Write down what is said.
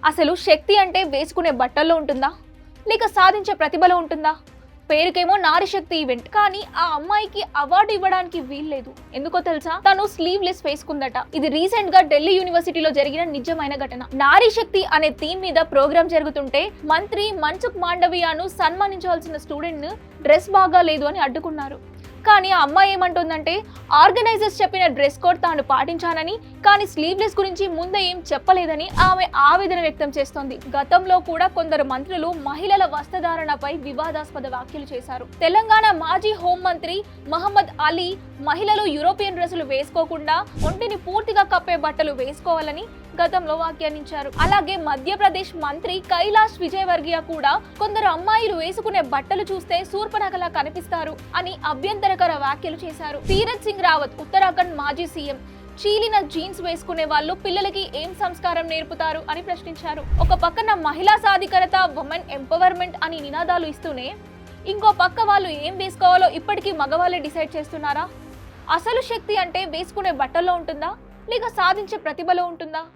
అసలు శక్తి అంటే వేసుకునే బట్టల్లో ఉంటుందా లేక సాధించే ప్రతిభలో ఉంటుందా? పేరుకేమో నారీ శక్తి ఈవెంట్, కానీ ఆ అమ్మాయికి అవార్డు ఇవ్వడానికి వీల్లేదు. ఎందుకో తెలుసా? తను స్లీవ్లెస్ వేసుకుందట. ఇది రీసెంట్ గా ఢిల్లీ యూనివర్సిటీలో జరిగిన నిజమైన ఘటన. నారీ శక్తి అనే థీమ్ మీద ప్రోగ్రామ్ జరుగుతుంటే మంత్రి మన్సుఖ్ మాండవియాను సన్మానించాల్సిన స్టూడెంట్ ను డ్రెస్ బాగా లేదు అని అడ్డుకున్నారు. కానీ ఆ అమ్మాయి ఏమంటుందంటే, ఆర్గనైజర్స్ చెప్పిన డ్రెస్ కోడ్ తాను పాటించానని, కానీ స్లీవ్లెస్ గురించి ముందే ఏం చెప్పలేదని ఆమె ఆవేదన వ్యక్తం చేస్తోంది. గతంలో కూడా కొందరు మంత్రులు మహిళల వస్త్రధారణపై వివాదాస్పద వ్యాఖ్యలు చేశారు. తెలంగాణ మాజీ హోంమంత్రి మహమ్మద్ అలీ మహిళలు యూరోపియన్ డ్రెస్సులు వేసుకోకుండా ఒంటిని పూర్తిగా కప్పే బట్టలు వేసుకోవాలని గతంలో వ్యాఖ్యానించారు. అలాగే మధ్యప్రదేశ్ మంత్రి కైలాష్ విజయవర్గీయ కూడా కొందరు అమ్మాయిలు వేసుకునే బట్టలు చూస్తే శూర్పణఖలా కనిపిస్తారు అని అభ్యంతరకర వ్యాఖ్యలు చేశారు. తీరత్ సింగ్ రావత్ ఉత్తరాఖండ్ మాజీ సీఎం చీలిన జీన్స్ వేసుకునే వాళ్ళు పిల్లలకి ఏం సంస్కారం నేర్పుతారు అని ప్రశ్నించారు. ఒక పక్కన మహిళా సాధికారత, ఉమెన్ ఎంపవర్మెంట్ అని నినాదాలు ఇస్తూనే ఇంకో పక్క వాళ్ళు ఏం వేసుకోవాలో ఇప్పటికీ మగవాళ్ళే డిసైడ్ చేస్తున్నారా? అసలు శక్తి అంటే వేసుకునే బట్టల్లో ఉంటుందా లేక సాధించే ప్రతిభలో ఉంటుందా?